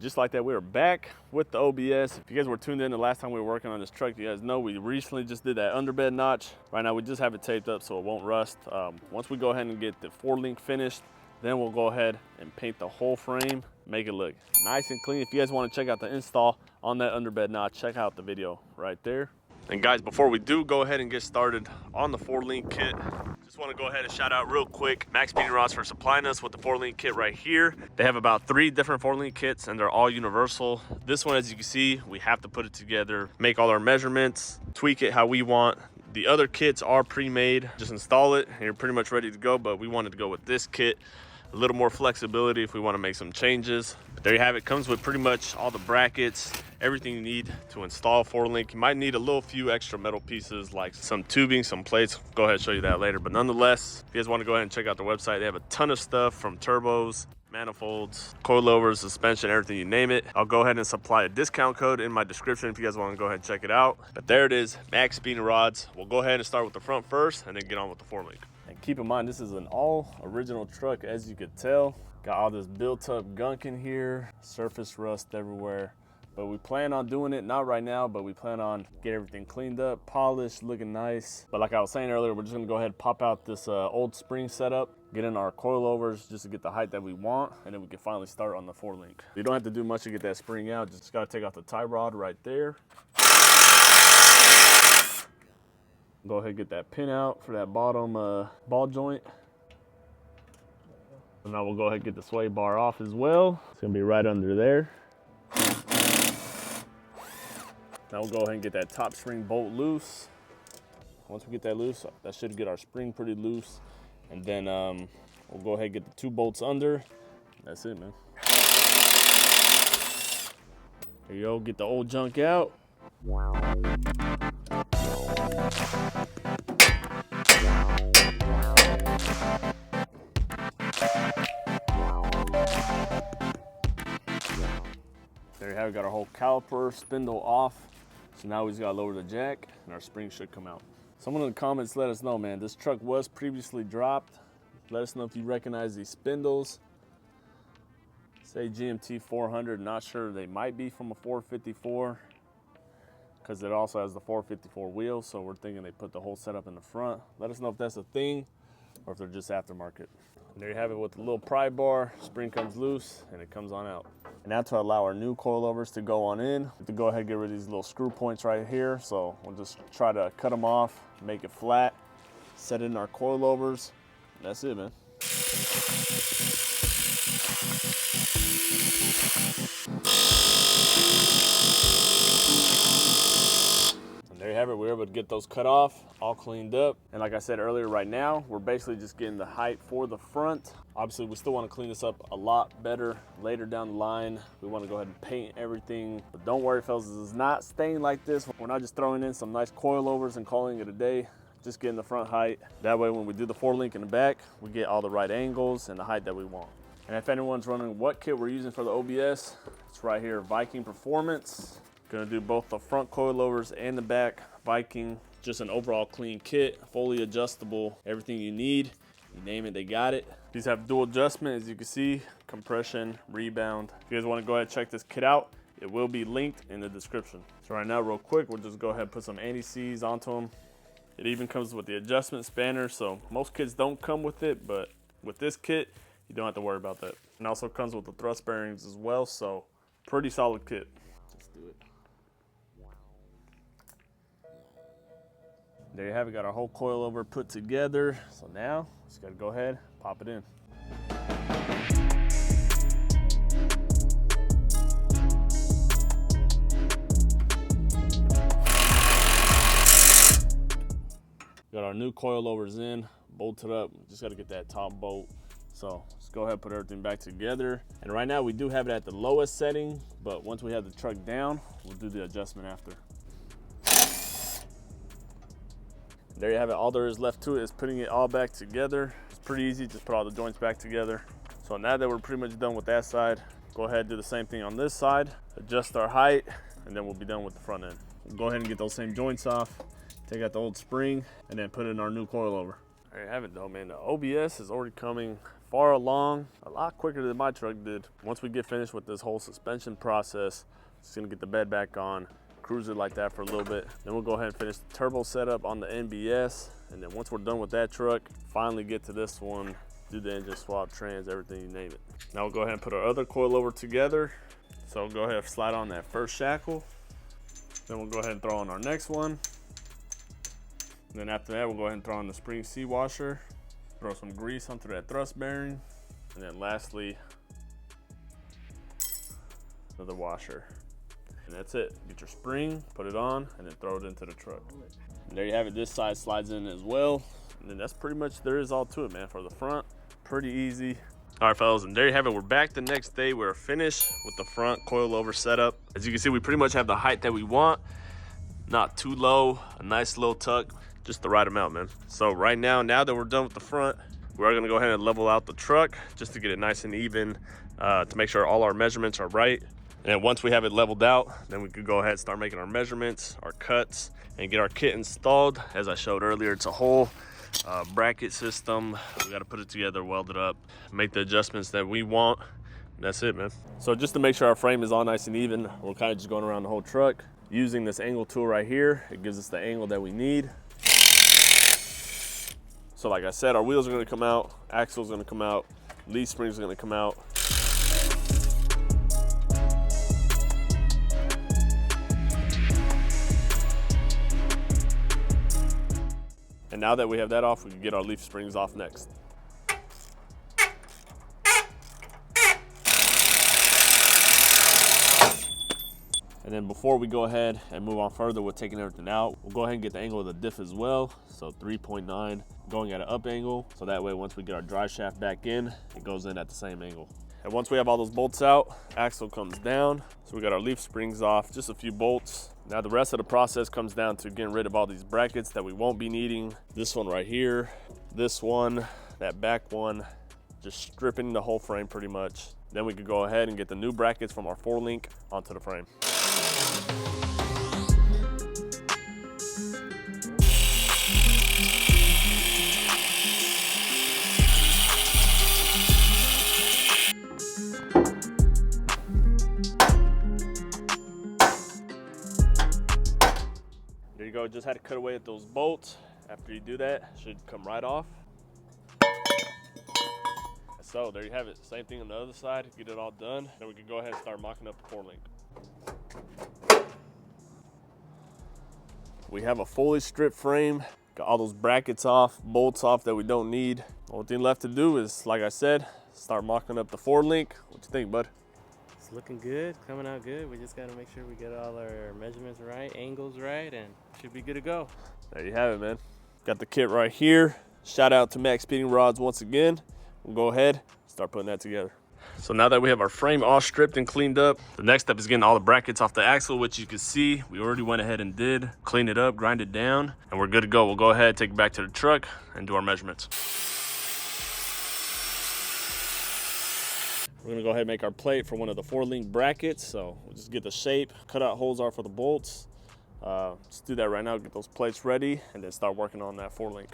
just like that, we are back with the OBS. If you guys were tuned in the last time we were working on this truck, you guys know we recently just did that underbed notch. Right now we just have it taped up so it won't rust. Once we go ahead and get the 4-link finished, then we'll go ahead and paint the whole frame, make it look nice and clean. If you guys want to check out the install on that underbed notch, check out the video right there. And guys, before we do go ahead and get started on the 4-link kit, just want to go ahead and shout out real quick Max Speeding Rods for supplying us with the 4-link kit right here. They have about 3 different 4-link kits and they're all universal. This one, as you can see, we have to put it together, make all our measurements, tweak it how we want. The other kits are pre-made, just install it and you're pretty much ready to go, but we wanted to go with this kit. A little more flexibility if we want to make some changes. But there you have it. Comes with pretty much all the brackets, everything you need to install 4-link. You might need a little few extra metal pieces like some tubing, some plates. Go ahead and show you that later. But nonetheless, if you guys want to go ahead and check out their website, they have a ton of stuff from turbos, manifolds, coilovers, suspension, everything you name it. I'll go ahead and supply a discount code in my description if you guys want to go ahead and check it out. But there it is, Max Speeding Rods. We'll go ahead and start with the front first and then get on with the 4-link. And keep in mind, this is an all original truck, as you could tell. Got all this built up gunk in here, surface rust everywhere. But we plan on doing it, not right now, but we plan on get everything cleaned up, polished, looking nice. But like I was saying earlier, we're just gonna go ahead and pop out this old spring setup, get in our coilovers just to get the height that we want, and then we can finally start on the 4-link. You don't have to do much to get that spring out, just gotta take off the tie rod right there. Go ahead and get that pin out for that bottom ball joint. And now we'll go ahead and get the sway bar off as well. It's gonna be right under there. Now we'll go ahead and get that top spring bolt loose. Once we get that loose, that should get our spring pretty loose. And then we'll go ahead and get the 2 bolts under. That's it, man. There you go, get the old junk out. There you have it, got our whole caliper spindle off. So now we just gotta lower the jack and our spring should come out. Someone in the comments let us know, man, this truck was previously dropped. Let us know if you recognize these spindles. Say GMT 400, not sure, they might be from a 454 because it also has the 454 wheel, so we're thinking they put the whole setup in the front. Let us know if that's a thing or if they're just aftermarket. And there you have it with the little pry bar, spring comes loose and it comes on out. And now to allow our new coilovers to go on in, we have to go ahead and get rid of these little screw points right here. So we'll just try to cut them off, make it flat, set in our coilovers. That's it, man. There you have it, we were able to get those cut off, all cleaned up. And like I said earlier, right now, we're basically just getting the height for the front. Obviously, we still want to clean this up a lot better later down the line. We want to go ahead and paint everything. But don't worry, fellas, this is not staying like this. We're not just throwing in some nice coilovers and calling it a day. Just getting the front height. That way, when we do the 4-link in the back, we get all the right angles and the height that we want. And if anyone's wondering what kit we're using for the OBS, it's right here, Viking Performance. Gonna do both the front coilovers and the back Viking. Just an overall clean kit, fully adjustable, everything you need. You name it, they got it. These have dual adjustment, as you can see, compression, rebound. If you guys wanna go ahead and check this kit out, it will be linked in the description. So right now, real quick, we'll just go ahead and put some anti-seize onto them. It even comes with the adjustment spanner, so most kits don't come with it, but with this kit, you don't have to worry about that. And also comes with the thrust bearings as well, so pretty solid kit. Let's do it. There you have it, got our whole coilover put together. So now, just gotta go ahead, pop it in. Got our new coilovers in, bolted up. Just gotta get that top bolt. So let's go ahead and put everything back together. And right now we do have it at the lowest setting, but once we have the truck down, we'll do the adjustment after. There you have it, all there is left to it is putting it all back together. It's pretty easy, just put all the joints back together. So now that we're pretty much done with that side, go ahead and do the same thing on this side, adjust our height, and then we'll be done with the front end. We'll go ahead and get those same joints off, take out the old spring, and then put in our new coilover. There you have it though, man. The OBS is already coming far along, a lot quicker than my truck did. Once we get finished with this whole suspension process, just gonna get the bed back on, cruise it like that for a little bit. Then we'll go ahead and finish the turbo setup on the NBS. And then once we're done with that truck, finally get to this one, do the engine swap, trans, everything, you name it. Now we'll go ahead and put our other coilover together. So we'll go ahead and slide on that first shackle. Then we'll go ahead and throw on our next one. And then after that, we'll go ahead and throw on the spring seat washer, throw some grease onto that thrust bearing. And then lastly, another washer. And that's it. Get your spring, put it on, and then throw it into the truck. And there you have it. This side slides in as well. And then that's pretty much, there is all to it, man. For the front, pretty easy. All right, fellas, and there you have it. We're back the next day. We're finished with the front coilover setup. As you can see, we pretty much have the height that we want. Not too low, a nice low tuck, just the right amount, man. So right now that we're done with the front, we're gonna go ahead and level out the truck just to get it nice and even, to make sure all our measurements are right. And once we have it leveled out, then we could go ahead and start making our measurements, our cuts, and get our kit installed. As I showed earlier, it's a whole bracket system. We got to put it together, weld it up, make the adjustments that we want. And that's it, man. So just to make sure our frame is all nice and even, we're kind of just going around the whole truck using this angle tool right here. It gives us the angle that we need. So like I said, our wheels are going to come out, axle's going to come out, leaf spring's going to come out. And now that we have that off, we can get our leaf springs off next. And then before we go ahead and move on further with taking everything out, we'll go ahead and get the angle of the diff as well. So 3.9 going at an up angle. So that way, once we get our drive shaft back in, it goes in at the same angle. And once we have all those bolts out, axle comes down. So we got our leaf springs off, just a few bolts. Now the rest of the process comes down to getting rid of all these brackets that we won't be needing. This one right here, this one, that back one, just stripping the whole frame pretty much. Then we could go ahead and get the new brackets from our 4-link onto the frame. There you go, just had to cut away at those bolts. After you do that, it should come right off. So there you have it, same thing on the other side, get it all done. Then we can go ahead and start mocking up the 4-link. We have a fully stripped frame, got all those brackets off, bolts off that we don't need. Only thing left to do is, like I said, start mocking up the 4-link. What you think, bud? It's looking good, coming out good. We just gotta make sure we get all our measurements right, angles right, and should be good to go. There you have it, man. Got the kit right here. Shout out to Max Speeding Rods once again. We'll go ahead, start putting that together. So now that we have our frame all stripped and cleaned up, the next step is getting all the brackets off the axle, which you can see we already went ahead and did. Clean it up, grind it down, and we're good to go. We'll go ahead, take it back to the truck, and do our measurements. We're gonna go ahead and make our plate for one of the 4-link brackets. So we'll just get the shape, cut out holes are for the bolts. Let's do that right now, get those plates ready, and then start working on that 4-link.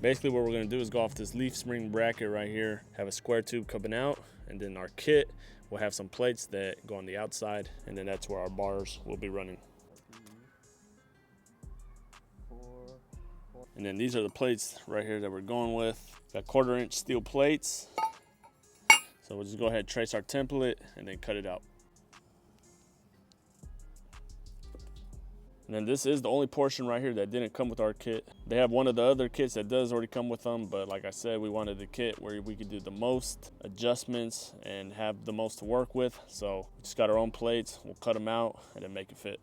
Basically what we're gonna do is go off this leaf spring bracket right here, have a square tube coming out, and then our kit will have some plates that go on the outside, and then that's where our bars will be running. And then these are the plates right here that we're going with. Got 1/4-inch steel plates. So we'll just go ahead and trace our template and then cut it out. And then this is the only portion right here that didn't come with our kit. They have one of the other kits that does already come with them, but like I said, we wanted the kit where we could do the most adjustments and have the most to work with. So we just got our own plates, we'll cut them out and then make it fit.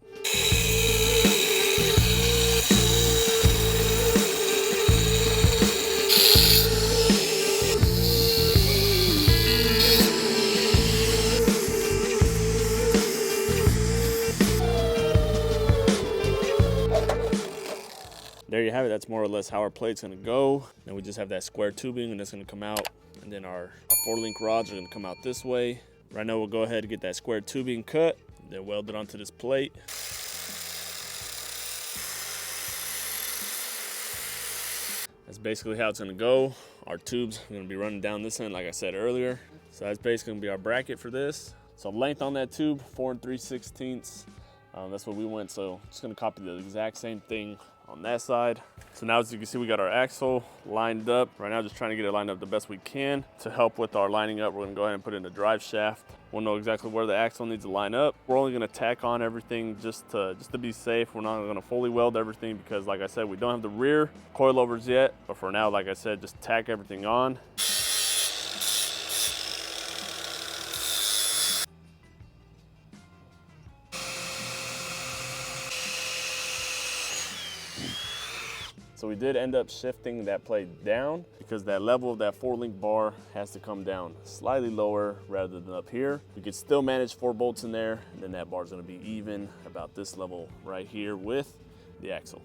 There you have it, that's more or less how our plate's gonna go. Then we just have that square tubing and it's gonna come out. And then our 4-link rods are gonna come out this way. Right now we'll go ahead and get that square tubing cut, then weld it onto this plate. That's basically how it's gonna go. Our tube's gonna be running down this end like I said earlier. So that's basically gonna be our bracket for this. So length on that tube, 4 3/16. That's what we went, so just gonna copy the exact same thing on that side. So now as you can see, we got our axle lined up. Right now, just trying to get it lined up the best we can. To help with our lining up, we're gonna go ahead and put in the drive shaft. We'll know exactly where the axle needs to line up. We're only gonna tack on everything just to be safe. We're not gonna fully weld everything because like I said, we don't have the rear coilovers yet. But for now, like I said, just tack everything on. So we did end up shifting that plate down because that level of that 4-link bar has to come down slightly lower rather than up here. We could still manage 4 bolts in there, and then that bar is gonna be even about this level right here with the axle.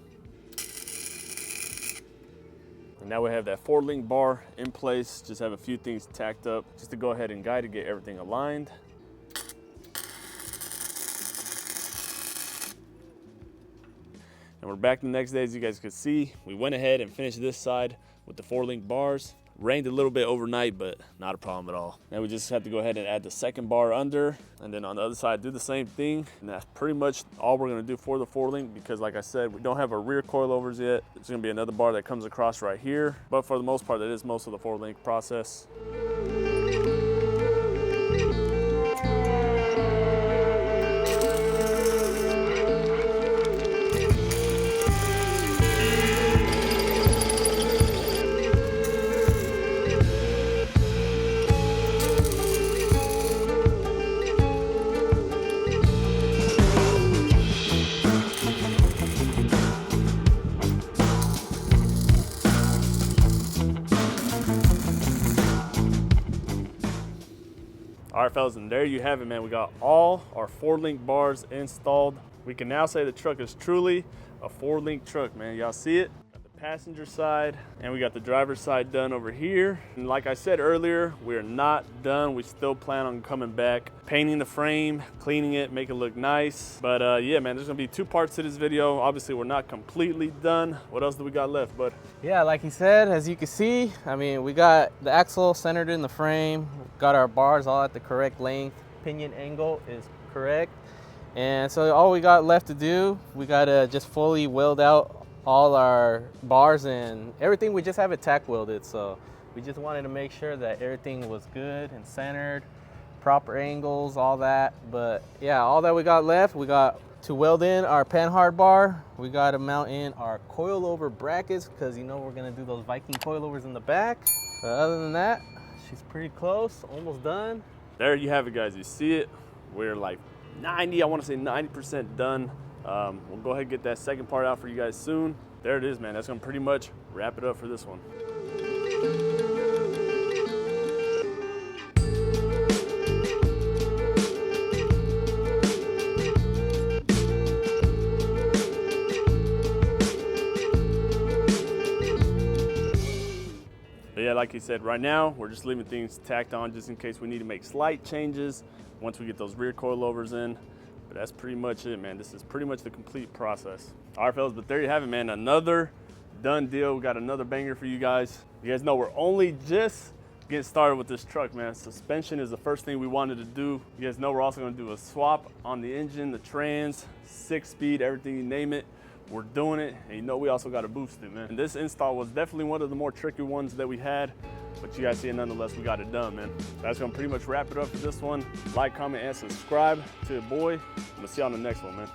And now we have that 4-link bar in place. Just have a few things tacked up just to go ahead and guide to get everything aligned. And we're back the next day. As you guys could see, we went ahead and finished this side with the 4-link bars. Rained a little bit overnight, but not a problem at all. Now we just have to go ahead and add the second bar under, and then on the other side do the same thing. And that's pretty much all we're gonna do for the 4-link because like I said, we don't have our rear coilovers yet. It's gonna be another bar that comes across right here. But for the most part, that is most of the 4-link process. All right, fellas, and there you have it, man. We got all our 4-link bars installed. We can now say the truck is truly a 4-link truck, man. Y'all see it? Got the passenger side, and we got the driver's side done over here. And like I said earlier, we are not done. We still plan on coming back, painting the frame, cleaning it, make it look nice. But yeah, man, there's gonna be 2 parts to this video. Obviously, we're not completely done. What else do we got left, bud? Yeah, like he said, as you can see, I mean, we got the axle centered in the frame, got our bars all at the correct length, pinion angle is correct. And so all we got left to do, we gotta just fully weld out all our bars and everything. We just have it tack welded. So we just wanted to make sure that everything was good and centered, proper angles, all that. But yeah, all that we got left, we got to weld in our panhard bar. We got to mount in our coilover brackets because you know we're gonna do those Viking coilovers in the back. But other than that, she's pretty close, almost done. There you have it, guys. You see it? We're like 90, I want to say 90% done. We'll go ahead and get that second part out for you guys soon. There it is, man. That's gonna pretty much wrap it up for this one. But yeah, like he said, right now we're just leaving things tacked on just in case we need to make slight changes once we get those rear coilovers in. But that's pretty much it, man. This is pretty much the complete process. All right, fellas, but there you have it, man. Another done deal. We got another banger for you guys. You guys know we're only just getting started with this truck, man. Suspension is the first thing we wanted to do. You guys know we're also gonna do a swap on the engine, the trans, 6-speed, everything you name it. We're doing it, and you know we also got to boost it, man. And this install was definitely one of the more tricky ones that we had, but you guys see it nonetheless, we got it done, man. That's gonna pretty much wrap it up for this one. Like, comment, and subscribe to the boy. I'm gonna see you on the next one, man.